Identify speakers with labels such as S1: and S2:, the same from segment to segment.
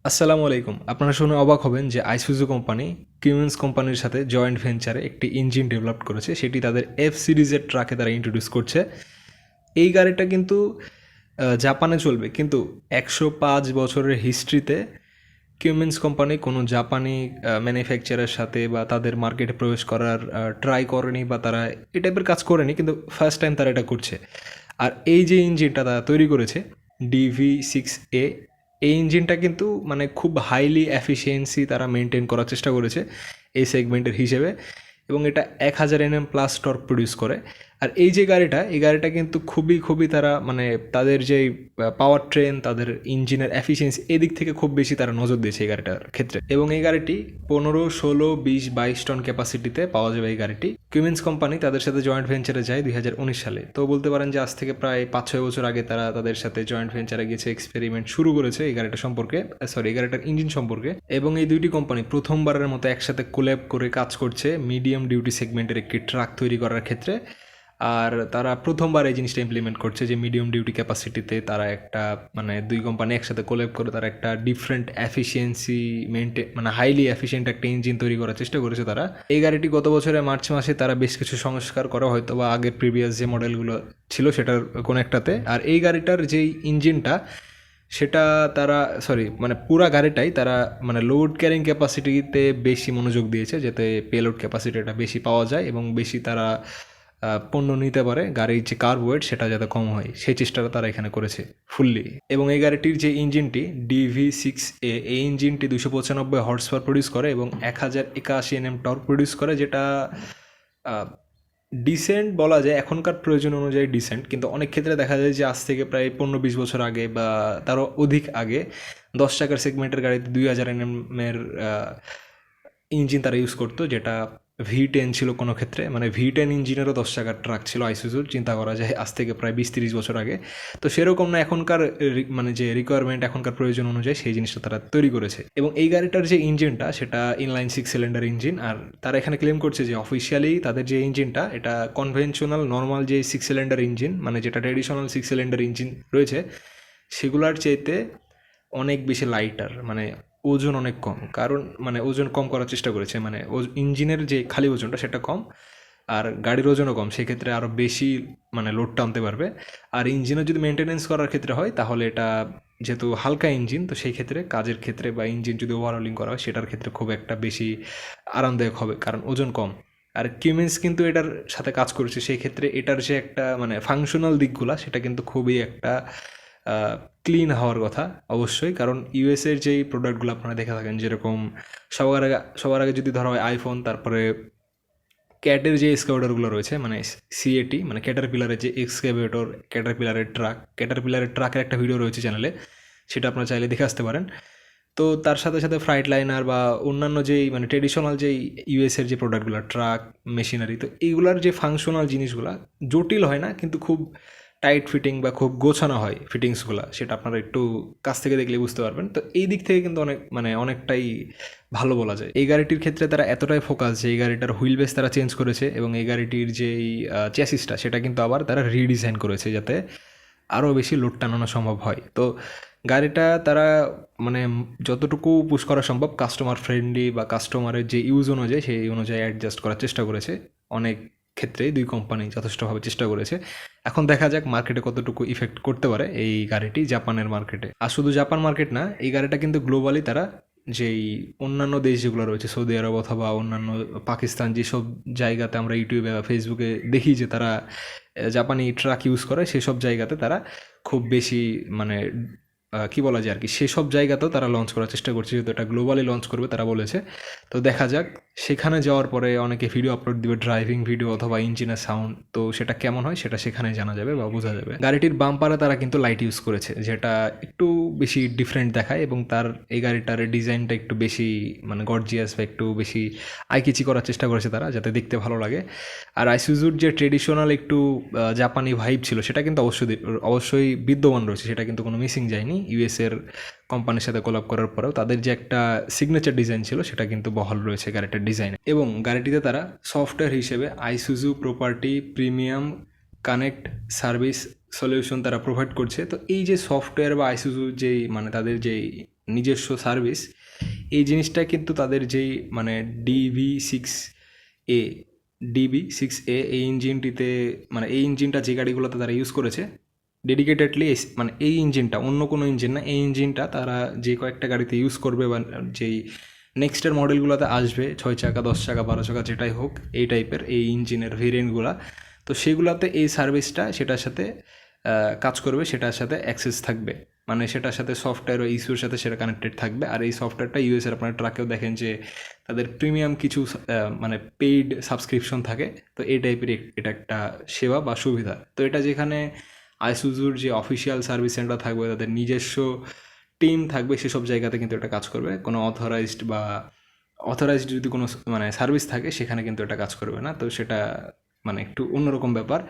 S1: আসসালামু আলাইকুম। আপনারা শুনে অবাক হবেন যে আইসুজু কোম্পানি কিউমেন্স কোম্পানির সাথে জয়েন্ট ভেঞ্চারে একটি ইঞ্জিন ডেভেলপ করেছে, সেটি তাদের এফ সিরিজের ট্রাকে তারা ইন্ট্রোডিউস করছে। এই গাড়িটা কিন্তু জাপানে চলবে, কিন্তু 105 বছরের হিস্ট্রিতে কিউমেন্স কোম্পানি কোনো জাপানি ম্যানুফ্যাকচারের সাথে বা তাদের মার্কেটে প্রবেশ করার ট্রাই করেনি, বা তারা এই টাইপের কাজ করেনি, কিন্তু ফার্স্ট টাইম তারা এটা করছে। আর এই যে ইঞ্জিনটা তারা তৈরি করেছে DV6A, এই ইঞ্জিনটা কিন্তু মানে খুব হাইলি এফিসিয়েন্সি তারা মেনটেন করার চেষ্টা করেছে এই সেগমেন্টের হিসেবে, এবং এটা 1000 Nm প্লাস টর্ক প্রডিউস করে। আর এই যে গাড়িটা, এই গাড়িটা কিন্তু খুবই খুবই তারা মানে তাদের যেই পাওয়ার ট্রেন, তাদের ইঞ্জিনের এফিসিয়েন্সি, এদিক থেকে খুব বেশি তারা নজর দিয়েছে এই গাড়িটার ক্ষেত্রে। এবং এই গাড়িটি 15, 16, 20, 22 টন ক্যাপাসিটিতে পাওয়া যাবে এই গাড়িটি। কিউমেন্স কোম্পানি তাদের সাথে জয়েন্ট ভেঞ্চারে যায় 2019 সালে। তো বলতে পারেন যে আজ থেকে প্রায় 5-6 বছর আগে তারা তাদের সাথে জয়েন্ট ভেঞ্চারে গেছে, এক্সপেরিমেন্ট শুরু করেছে এই গাড়িটা সম্পর্কে, এই গাড়িটার ইঞ্জিন সম্পর্কে। এবং এই দুইটি কোম্পানি প্রথমবারের মতো একসাথে কোল্যাব করে কাজ করছে মিডিয়াম ডিউটি সেগমেন্টের একটি ট্রাক তৈরি করার ক্ষেত্রে। আর তারা প্রথমবার এই জিনিসটা ইমপ্লিমেন্ট করছে যে মিডিয়াম ডিউটি ক্যাপাসিটিতে তারা একটা মানে দুই কোম্পানি একসাথে কোল্যাব করে তারা একটা ডিফারেন্ট এফিসিয়েন্সি মেনটেন, মানে হাইলি এফিসিয়েন্ট একটা ইঞ্জিন তৈরি করার চেষ্টা করেছে তারা। এই গাড়িটি গত বছরের মার্চ মাসে তারা বেশ কিছু সংস্কার করা, হয়তো বা আগের প্রিভিয়াস যে মডেলগুলো ছিল সেটার কোনো একটাতে। আর এই গাড়িটার যেই ইঞ্জিনটা সেটা তারা মানে পুরা গাড়িটাই তারা মানে লোড ক্যারিং ক্যাপাসিটিতে বেশি মনোযোগ দিয়েছে, যাতে পেলোড ক্যাপাসিটিটা বেশি পাওয়া যায় এবং বেশি তারা পণ্য নিতে পারে, গাড়ির যে কার্ব ওয়েট সেটা যাতে কম হয় সেই চেষ্টাটা তারা এখানে করেছে ফুললি। এবং এই গাড়িটির যে ইঞ্জিনটি DV6A, এই ইঞ্জিনটি 295 হর্স পাওয়ার প্রডিউস করে এবং 1081 Nm টর্ক প্রডিউস করে, যেটা ডিসেন্ট বলা যায় এখনকার প্রয়োজন অনুযায়ী ডিসেন্ট, কিন্তু অনেক ক্ষেত্রে দেখা যায় যে আজ থেকে প্রায় 15-20 বছর আগে বা তারও অধিক আগে 10 চাকার সেগমেন্টের গাড়িতে 2000 Nm ইঞ্জিন তারা ইউজ করতো, যেটা V10 ছিল কোনো ক্ষেত্রে, মানে V10 ইঞ্জিনেরও 10 চাকার ট্রাক ছিল আইসুজুর, চিন্তা করা যায় আজ থেকে প্রায় 20-30 বছর আগে। তো সেরকম না, এখনকার মানে যে রিকোয়ারমেন্ট, এখনকার প্রয়োজন অনুযায়ী সেই জিনিসটা তারা তৈরি করেছে। এবং এই গাড়িটার যে ইঞ্জিনটা সেটা ইনলাইন 6 সিলিন্ডার ইঞ্জিন। আর তারা এখানে ক্লেম করছে যে অফিসিয়ালি তাদের যে ইঞ্জিনটা এটা কনভেনশনাল নর্মাল যে 6 সিলিন্ডার ইঞ্জিন, মানে যেটা ট্রেডিশনাল 6 সিলিন্ডার ইঞ্জিন রয়েছে সেগুলার চাইতে অনেক বেশি লাইটার, মানে ওজন অনেক কম। কারণ মানে ওজন কম করার চেষ্টা করেছে, মানে ইঞ্জিনের যে খালি ওজনটা সেটা কম, আর গাড়ির ওজনও কম, সেক্ষেত্রে আরও বেশি মানে লোড টানতে পারবে। আর ইঞ্জিনের যদি মেনটেনেন্স করার ক্ষেত্রে হয় তাহলে এটা যেহেতু হালকা ইঞ্জিন, তো সেই ক্ষেত্রে কাজের ক্ষেত্রে বা ইঞ্জিন যদি ওভারহলিং করা হয় সেটার ক্ষেত্রে খুব একটা বেশি আরামদায়ক হবে, কারণ ওজন কম। আর কিউমেন্স কিন্তু এটার সাথে কাজ করেছে, সেই ক্ষেত্রে এটার যে একটা মানে ফাংশনাল দিকগুলা সেটা কিন্তু খুবই একটা ক্লিন হওয়ার কথা অবশ্যই। কারণ ইউএসের যেই প্রোডাক্টগুলো আপনারা দেখে থাকেন, যেরকম সবার আগে যদি ধরা হয় আইফোন, তারপরে ক্যাটের যে এক্সকাভেটরগুলো রয়েছে, মানে CAT, মানে ক্যাটারপিলারের যে এক্সকাভেটর, ক্যাটারপিলারের ট্রাকের একটা ভিডিও রয়েছে চ্যানেলে, সেটা আপনারা চাইলে দেখে আসতে পারেন। তো তার সাথে সাথে ফ্রাইট লাইনার বা অন্যান্য যেই মানে ট্রেডিশনাল যেই ইউএসের যে প্রোডাক্টগুলো, ট্রাক, মেশিনারি, তো এইগুলার যে ফাংশনাল জিনিসগুলো জটিল হয় না, কিন্তু খুব টাইট ফিটিং বা খুব গোছানো হয় ফিটিংসগুলো, সেটা আপনারা একটু কাছ থেকে দেখলে বুঝতে পারবেন। তো এই দিক থেকে কিন্তু অনেকটাই ভালো বলা যায়। এই গাড়িটির ক্ষেত্রে তারা এতটাই ফোকাস যে এই গাড়িটার হুইল বেস তারা চেঞ্জ করেছে, এবং এই গাড়িটির যেই চ্যাসিসটা সেটা কিন্তু আবার তারা রিডিজাইন করেছে যাতে আরও বেশি লোড টানানো সম্ভব হয়। তো গাড়িটা তারা মানে যতটুকু পুশ করা সম্ভব কাস্টমার ফ্রেন্ডলি বা কাস্টমারের যে ইউজ অনুযায়ী সেই অনুযায়ী অ্যাডজাস্ট করার চেষ্টা করেছে। অনেক ক্ষেত্রেই দুই কোম্পানি যথেষ্টভাবে চেষ্টা করেছে। এখন দেখা যাক মার্কেটে কতটুকু ইফেক্ট করতে পারে এই গাড়িটি জাপানের মার্কেটে। আর শুধু জাপান মার্কেট না, এই গাড়িটা কিন্তু গ্লোবালি তারা যেই অন্যান্য দেশ যেগুলো রয়েছে, সৌদি আরব অথবা অন্যান্য পাকিস্তান, যেসব জায়গাতে আমরা ইউটিউবে বা ফেসবুকে দেখি যে তারা জাপানি ট্রাক ইউজ করে, সেসব জায়গাতে তারা খুব বেশি মানে কী বলা যায় আর কি, সেসব জায়গাতেও তারা লঞ্চ করার চেষ্টা করছে, যেহেতু এটা গ্লোবালি লঞ্চ করবে তারা বলেছে। তো দেখা যাক, সেখানে যাওয়ার পরে অনেকে ভিডিও আপলোড দিবে, ড্রাইভিং ভিডিও অথবা ইঞ্জিনের সাউন্ড, তো সেটা কেমন হয় সেটা সেখানে জানা যাবে বা বোঝা যাবে। গাড়িটির বাম্পারে তারা কিন্তু লাইট ইউজ করেছে, যেটা একটু বেশি ডিফারেন্ট দেখায়, এবং তার এই গাড়িটার ডিজাইনটা একটু বেশি মানে গর্জিয়াস বা একটু বেশি আইকিচি করার চেষ্টা করেছে তারা, যাতে দেখতে ভালো লাগে। আর আইসুজুর যে ট্রেডিশনাল একটু জাপানি ভাইব ছিল সেটা কিন্তু অবশ্যই বিদ্যমান রয়েছে, সেটা কিন্তু কোনো মিসিং যায়নি। ইউএসের কোম্পানির সাথে কোলাব করার পরেও তাদের যে একটা সিগনেচার ডিজাইন ছিল সেটা কিন্তু বহাল রয়েছে গাড়িটার ডিজাইনে। এবং গাড়িটিতে তারা সফটওয়্যার হিসেবে Isuzu property premium connect service solution তারা প্রোভাইড করছে। তো এই যে সফটওয়্যার বা আইসুজু যেই মানে তাদের যেই নিজস্ব সার্ভিস, এই জিনিসটা কিন্তু তাদের যেই মানে এ DB6A এই ইঞ্জিনটিতে, মানে এই ইঞ্জিনটা যে গাড়িগুলোতে তারা ইউজ করেছে ডেডিকেটেডলি, মানে এই ইঞ্জিনটা, অন্য কোনো ইঞ্জিন না, এই ইঞ্জিনটা তারা যে কয়েকটা গাড়িতে ইউজ করবে বা যেই নেক্সটের মডেলগুলোতে আসবে 6 চাকা 10 চাকা 12 চাকা যেটাই হোক এই টাইপের এই ইঞ্জিনের ভেরিয়েন্টগুলো, তো সেগুলোতে এই সার্ভিসটা সেটার সাথে কাজ করবে, সেটার সাথে অ্যাক্সেস থাকবে, মানে সেটার সাথে সফটওয়্যার ও ইস্যুর সাথে সেটা কানেক্টেড থাকবে। আর এই সফটওয়্যারটা ইউএসের আপনার ট্রাকেও দেখেন যে তাদের প্রিমিয়াম কিছু মানে পেইড সাবস্ক্রিপশন থাকে, তো এই টাইপের এটা একটা সেবা বা সুবিধা। তো এটা যেখানে আইসুজুর যে অফিসিয়াল সার্ভিস সেন্টার থাকবে, তাদের নিজস্ব টিম থাকবে, সেসব জায়গাতে কিন্তু এটা কাজ করবে। কোনো অথরাইজড যদি কোনো মানে সার্ভিস থাকে সেখানে কিন্তু এটা কাজ করবে না। তো সেটা মানে একটু অন্যরকম ব্যাপার।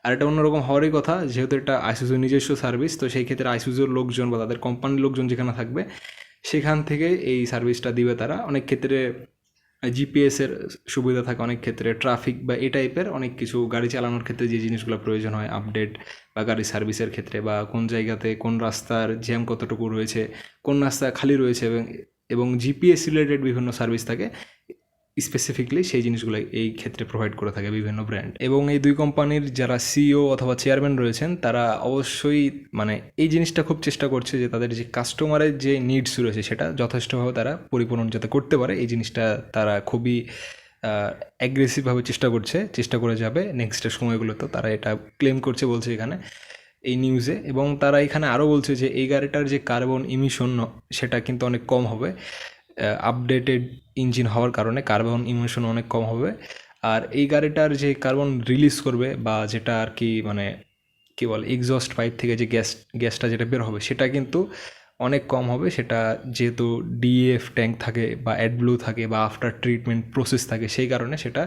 S1: আর এটা অন্যরকম হওয়ারই কথা, যেহেতু এটা আইসুজুর নিজস্ব সার্ভিস, তো সেই ক্ষেত্রে আইসুজুর লোকজন বা তাদের কোম্পানির লোকজন যেখানে থাকবে সেখান থেকে এই সার্ভিসটা দিবে তারা। অনেক ক্ষেত্রে জিপিএসের সুবিধা থাকে, অনেক ক্ষেত্রে ট্রাফিক বা এই টাইপের অনেক কিছু গাড়ি চালানোর ক্ষেত্রে যে জিনিসগুলো প্রয়োজন হয় আপডেট, বা গাড়ি সার্ভিসের ক্ষেত্রে, বা কোন জায়গাতে কোন রাস্তার জ্যাম কতটুকু রয়েছে, কোন রাস্তা খালি রয়েছে, এবং জিপিএস রিলেটেড বিভিন্ন সার্ভিস থাকে স্পেসিফিকলি, সেই জিনিসগুলো এই ক্ষেত্রে প্রোভাইড করে থাকে বিভিন্ন ব্র্যান্ড। এবং এই দুই কোম্পানির যারা সিইও অথবা চেয়ারম্যান রয়েছেন তারা অবশ্যই মানে এই জিনিসটা খুব চেষ্টা করছে যে তাদের যে কাস্টমারের যে নিডস রয়েছে সেটা যথেষ্টভাবে তারা পরিপূরণ যাতে করতে পারে, এই জিনিসটা তারা খুবই অ্যাগ্রেসিভভাবে চেষ্টা করে যাবে নেক্সটের সময়গুলোতে, তারা এটা ক্লেম করছে, বলছে এখানে এই নিউজে। এবং তারা এখানে আরও বলছে যে এই গাড়িটার যে কার্বন ইমিশন সেটা কিন্তু অনেক কম হবে, আপডেটেড ইঞ্জিন হওয়ার কারণে কার্বন ইমিশন অনেক কম হবে। আর এই গাড়িটার যে কার্বন রিলিজ করবে বা যেটা আর কি মানে কী বলে এক্সস্ট পাইপ থেকে যে গ্যাসটা যেটা বের হবে সেটা কিন্তু অনেক কম হবে। সেটা যেহেতু ডিএফ ট্যাঙ্ক থাকে বা অ্যাডব্লু থাকে বা আফটার ট্রিটমেন্ট প্রসেস থাকে, সেই কারণে সেটা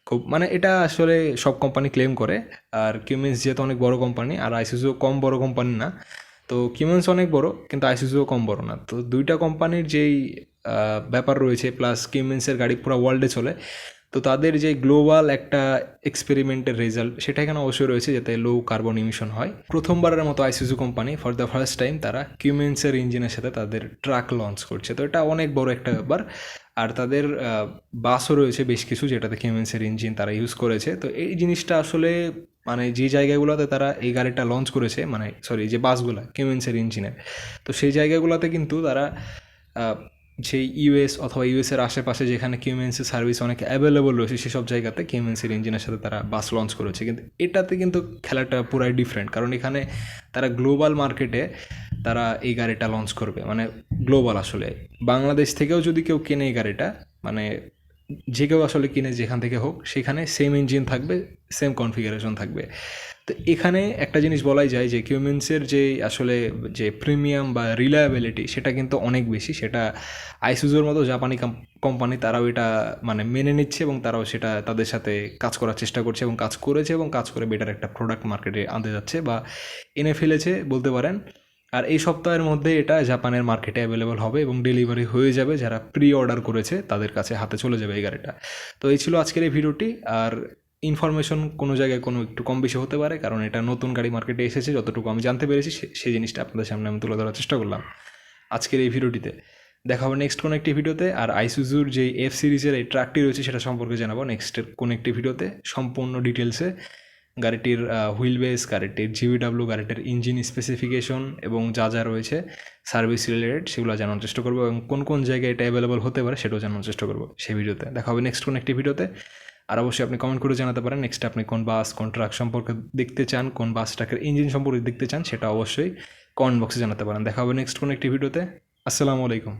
S1: খুব মানে এটা আসলে সব কোম্পানি ক্লেম করে। আর কিউমেন্স যেহেতু অনেক বড় কোম্পানি, আর আইসুজুও কম বড় কোম্পানি না, তো কিউমেন্স অনেক বড় কিন্তু আইসুজুও কম বড় না। তো দুইটা কোম্পানির যেই ব্যাপার রয়েছে, প্লাস কিউমেন্সের গাড়ি পুরো ওয়ার্ল্ডে চলে, তো তাদের যে গ্লোবাল একটা এক্সপেরিমেন্টের রেজাল্ট সেটা এখানে অবশ্যই রয়েছে যাতে লো কার্বন ইমিশন হয়। প্রথমবারের মতো Isuzu company for the first time তারা কিউমেন্সের ইঞ্জিনের সাথে তাদের ট্রাক লঞ্চ করছে, তো এটা অনেক বড় একটা ব্যাপার। আর তাদের বাসও রয়েছে বেশ কিছু যেটাতে কিউমেন্সের ইঞ্জিন তারা ইউজ করেছে। তো এই জিনিসটা আসলে মানে যে জায়গাগুলোতে তারা এই গাড়িটা লঞ্চ করেছে, মানে সরি যে বাসগুলো কিউমেন্সের ইঞ্জিনের, তো সেই জায়গাগুলোতে কিন্তু তারা সেই ইউএস অথবা ইউএসের আশেপাশে যেখানে কিউমেন্সের সার্ভিস অনেক অ্যাভেলেবল রয়েছে সেসব জায়গাতে কিউমেন্সের ইঞ্জিনের সাথে তারা বাস লঞ্চ করেছে। কিন্তু এটাতে কিন্তু খেলাটা পুরাই ডিফারেন্ট, কারণ এখানে তারা গ্লোবাল মার্কেটে তারা এই গাড়িটা লঞ্চ করবে, মানে গ্লোবাল আসলে বাংলাদেশ থেকেও যদি কেউ কেনে এই গাড়িটা, মানে যে কেউ আসলে কিনে যেখান থেকে হোক, সেখানে সেম ইঞ্জিন থাকবে, সেম কনফিগারেশন থাকবে। তো এখানে একটা জিনিস বলাই যায় যে কিউমেন্সের যে আসলে যে প্রিমিয়াম বা রিলায়েবিলিটি সেটা কিন্তু অনেক বেশি, সেটা আইসুজুর মতো জাপানি কোম্পানি তারাও এটা মানে মেনে নিচ্ছে এবং তারাও সেটা তাদের সাথে কাজ করার চেষ্টা করছে এবং কাজ করেছে এবং কাজ করে বেটার একটা প্রোডাক্ট মার্কেটে আনতে যাচ্ছে বা এনে ফেলেছে বলতে পারেন। আর এই সপ্তাহের মধ্যে এটা জাপানের মার্কেটে অ্যাভেলেবল হবে এবং ডেলিভারি হয়ে যাবে, যারা প্রি অর্ডার করেছে তাদের কাছে হাতে চলে যাবে এই গাড়িটা। তো এই ছিল আজকের এই ভিডিওটি। আর ইনফরমেশন কোনো জায়গায় কোনো একটু কম বেশি হতে পারে, কারণ এটা নতুন গাড়ি মার্কেটে এসেছে, যতটুকু আমি জানতে পেরেছি সেই জিনিসটা আপনাদের সামনে আমি তুলে ধরার চেষ্টা করলাম আজকের এই ভিডিওটিতে। দেখা হবে নেক্সট কোনো একটি ভিডিওতে। আর আইসুজুর যে এফ সিরিজের এই ট্রাকটি রয়েছে সেটা সম্পর্কে জানাবো নেক্সটের কোনো একটি ভিডিওতে সম্পূর্ণ ডিটেলসে। গাড়িটির হুইল বেস, গাড়িটির জিবিডাব্লিউ, গাড়িটির ইঞ্জিন স্পেসিফিকেশন এবং যা যা রয়েছে সার্ভিস রিলেটেড সেগুলো জানার চেষ্টা করবো এবং কোন কোন জায়গায় এটা অ্যাভেলেবল হতে পারে সেটাও জানার চেষ্টা করবো সেই ভিডিওতে। দেখা হবে নেক্সট কোনো একটি ভিডিওতে। আর অবশ্যই আপনি কমেন্ট করে জানাতে পারেন নেক্সট আপনি কোন বাস কোন ট্রাক সম্পর্কে দেখতে চান, কোন বাস ট্রাকের ইঞ্জিন সম্পর্কে দেখতে চান, সেটা অবশ্যই কমেন্ট বক্সে জানাতে পারেন। দেখা হবে নেক্সট কোনো একটি ভিডিওতে। আসসালামু আলাইকুম।